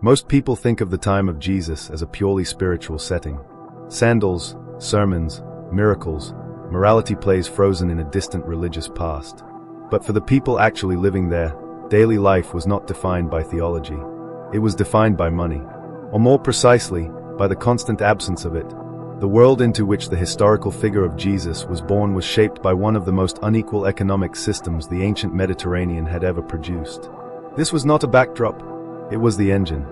Most people think of the time of Jesus as a purely spiritual setting. Sandals, sermons, miracles, morality plays frozen in a distant religious past. But for the people actually living there, daily life was not defined by theology. It was defined by money. Or more precisely, by the constant absence of it. The world into which the historical figure of Jesus was born was shaped by one of the most unequal economic systems the ancient Mediterranean had ever produced. This was not a backdrop, it was the engine.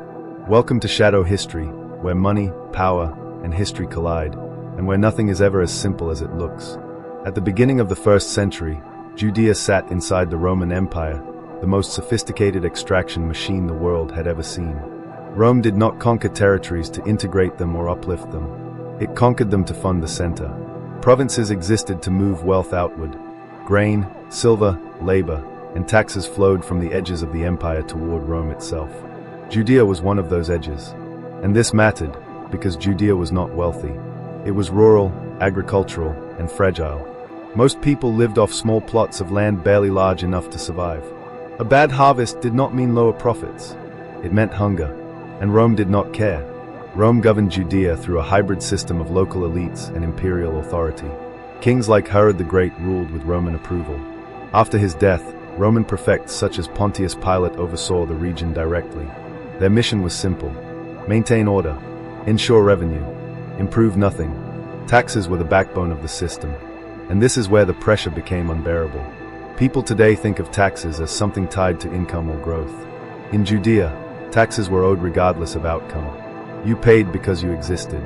Welcome to shadow history, where money, power, and history collide, and where nothing is ever as simple as it looks. At the beginning of the 1st century, Judea sat inside the Roman Empire, the most sophisticated extraction machine the world had ever seen. Rome did not conquer territories to integrate them or uplift them. It conquered them to fund the center. Provinces existed to move wealth outward. Grain, silver, labor, and taxes flowed from the edges of the empire toward Rome itself. Judea was one of those edges. And this mattered, because Judea was not wealthy. It was rural, agricultural, and fragile. Most people lived off small plots of land barely large enough to survive. A bad harvest did not mean lower profits. It meant hunger. And Rome did not care. Rome governed Judea through a hybrid system of local elites and imperial authority. Kings like Herod the Great ruled with Roman approval. After his death, Roman prefects such as Pontius Pilate oversaw the region directly. Their mission was simple: maintain order, ensure revenue, improve nothing. Taxes were the backbone of the system. And this is where the pressure became unbearable. People today think of taxes as something tied to income or growth. In Judea, taxes were owed regardless of outcome. You paid because you existed.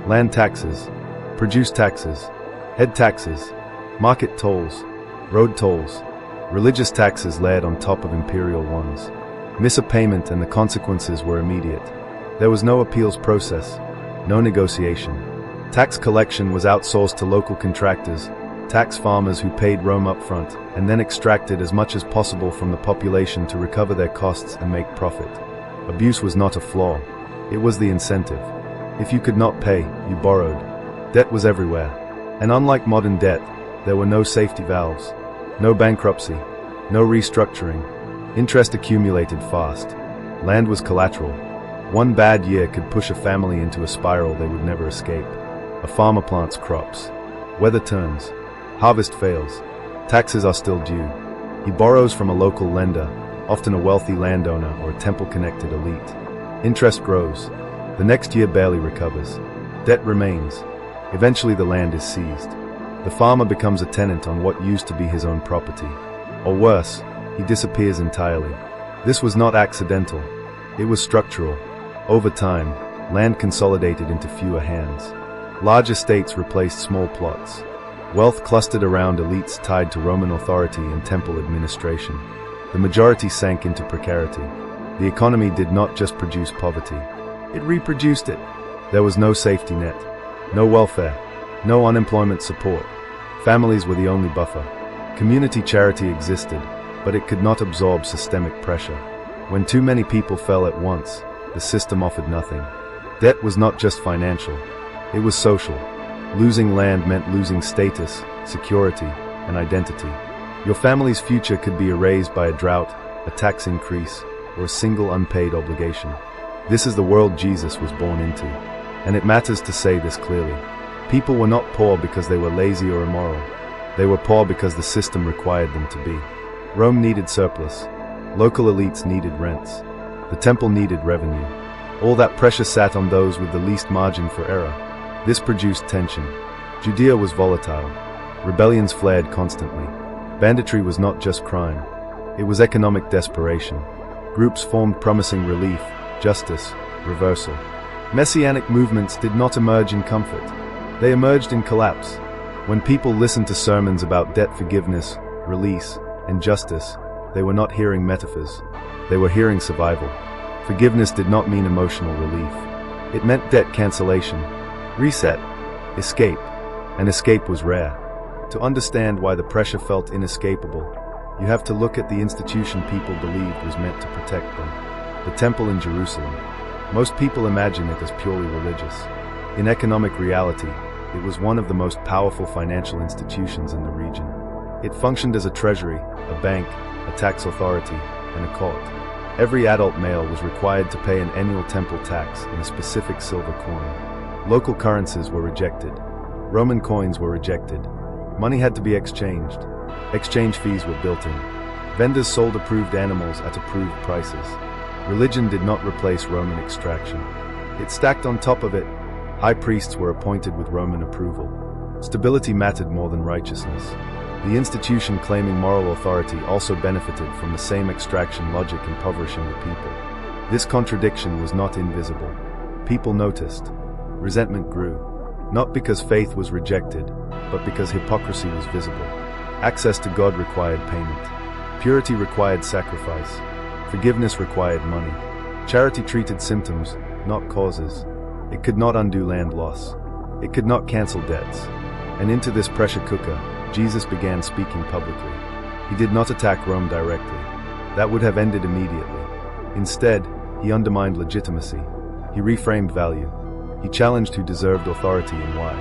Land taxes, produce taxes, head taxes, market tolls, road tolls, religious taxes layered on top of imperial ones. Miss a payment and the consequences were immediate. There was no appeals process, no negotiation. Tax collection was outsourced to local contractors, tax farmers who paid Rome up front, and then extracted as much as possible from the population to recover their costs and make profit. Abuse was not a flaw, it was the incentive. If you could not pay, you borrowed. Debt was everywhere. And unlike modern debt, there were no safety valves, no bankruptcy, no restructuring. Interest accumulated fast. Land was collateral. One bad year could push a family into a spiral they would never escape. A farmer plants crops. Weather turns. Harvest fails. Taxes are still due. He borrows from a local lender, often a wealthy landowner or a temple-connected elite. Interest grows. The next year barely recovers. Debt remains. Eventually the land is seized. The farmer becomes a tenant on what used to be his own property. Or worse, he disappears entirely. This was not accidental. It was structural. Over time, land consolidated into fewer hands. Large estates replaced small plots. Wealth clustered around elites tied to Roman authority and temple administration. The majority sank into precarity. The economy did not just produce poverty. It reproduced it. There was no safety net, no welfare, no unemployment support. Families were the only buffer. Community charity existed, but it could not absorb systemic pressure. When too many people fell at once, the system offered nothing. Debt was not just financial, it was social. Losing land meant losing status, security, and identity. Your family's future could be erased by a drought, a tax increase, or a single unpaid obligation. This is the world Jesus was born into. And it matters to say this clearly. People were not poor because they were lazy or immoral. They were poor because the system required them to be. Rome needed surplus. Local elites needed rents. The temple needed revenue. All that pressure sat on those with the least margin for error. This produced tension. Judea was volatile. Rebellions flared constantly. Banditry was not just crime. It was economic desperation. Groups formed promising relief, justice, reversal. Messianic movements did not emerge in comfort. They emerged in collapse. When people listened to sermons about debt forgiveness, release, and justice, they were not hearing metaphors. They were hearing survival. Forgiveness did not mean emotional relief. It meant debt cancellation, reset, escape, and escape was rare. To understand why the pressure felt inescapable, you have to look at the institution people believed was meant to protect them. The temple in Jerusalem. Most people imagine it as purely religious. In economic reality, it was one of the most powerful financial institutions in the region. It functioned as a treasury, a bank, a tax authority, and a court. Every adult male was required to pay an annual temple tax in a specific silver coin. Local currencies were rejected. Roman coins were rejected. Money had to be exchanged. Exchange fees were built in. Vendors sold approved animals at approved prices. Religion did not replace Roman extraction. It stacked on top of it. High priests were appointed with Roman approval. Stability mattered more than righteousness. The institution claiming moral authority also benefited from the same extraction logic impoverishing the people. This contradiction was not invisible. People noticed. Resentment grew, not because faith was rejected, but because hypocrisy was visible. Access to God required payment. Purity required sacrifice. Forgiveness required money. Charity treated symptoms, not causes. It could not undo land loss. It could not cancel debts. And into this pressure cooker, Jesus began speaking publicly. He did not attack Rome directly. That would have ended immediately. Instead, he undermined legitimacy. He reframed value. He challenged who deserved authority and why.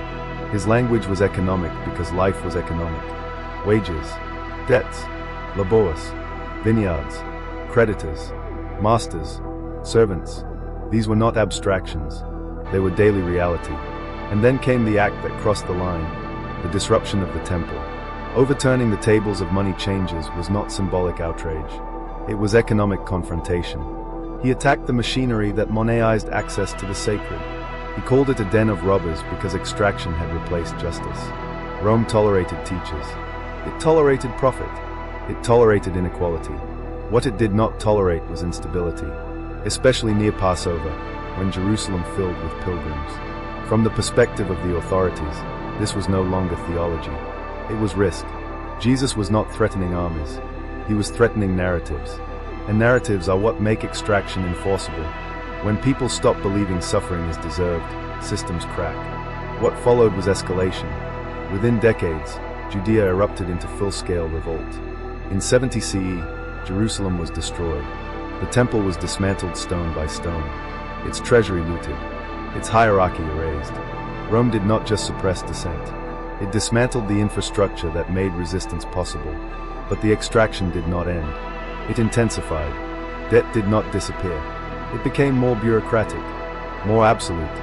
His language was economic because life was economic. Wages, debts, labors, vineyards, creditors, masters, servants. These were not abstractions. They were daily reality. And then came the act that crossed the line, the disruption of the temple. Overturning the tables of money changes was not symbolic outrage. It was economic confrontation. He attacked the machinery that moneized access to the sacred. He called it a den of robbers because extraction had replaced justice. Rome tolerated teachers. It tolerated profit. It tolerated inequality. What it did not tolerate was instability, especially near Passover, when Jerusalem filled with pilgrims. From the perspective of the authorities, this was no longer theology. It was risk. Jesus was not threatening armies. He was threatening narratives. And narratives are what make extraction enforceable. When people stop believing suffering is deserved, systems crack. What followed was escalation. Within decades, Judea erupted into full-scale revolt. In 70 CE, Jerusalem was destroyed. The temple was dismantled stone by stone. Its treasury looted. Its hierarchy erased. Rome did not just suppress dissent. It dismantled the infrastructure that made resistance possible. But the extraction did not end. It intensified. Debt did not disappear. It became more bureaucratic, more absolute.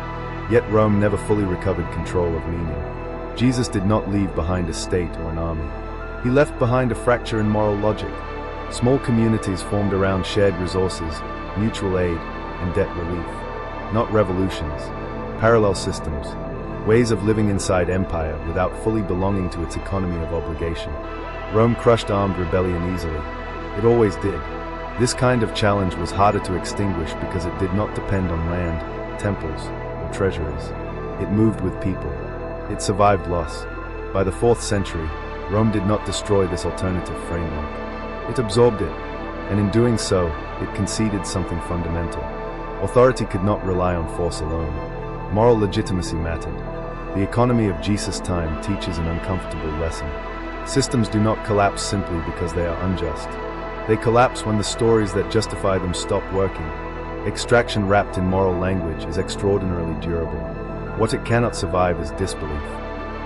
Yet Rome never fully recovered control of meaning. Jesus did not leave behind a state or an army. He left behind a fracture in moral logic. Small communities formed around shared resources, mutual aid, and debt relief. Not revolutions, parallel systems, ways of living inside empire without fully belonging to its economy of obligation. Rome crushed armed rebellion easily. It always did. This kind of challenge was harder to extinguish because it did not depend on land, temples, or treasuries. It moved with people. It survived loss. By the 4th century, Rome did not destroy this alternative framework. It absorbed it, and in doing so, it conceded something fundamental. Authority could not rely on force alone. Moral legitimacy mattered. The economy of Jesus' time teaches an uncomfortable lesson. Systems do not collapse simply because they are unjust. They collapse when the stories that justify them stop working. Extraction wrapped in moral language is extraordinarily durable. What it cannot survive is disbelief.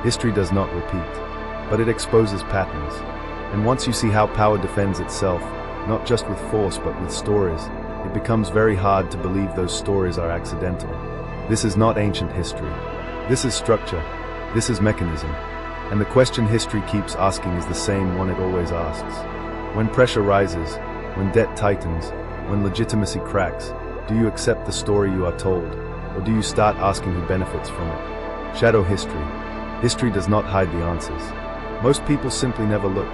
History does not repeat, but it exposes patterns. And once you see how power defends itself, not just with force but with stories, it becomes very hard to believe those stories are accidental. This is not ancient history. This is structure. This is mechanism. And the question history keeps asking is the same one it always asks. When pressure rises, when debt tightens, when legitimacy cracks, do you accept the story you are told, or do you start asking who benefits from it? Shadow history. History does not hide the answers. Most people simply never look.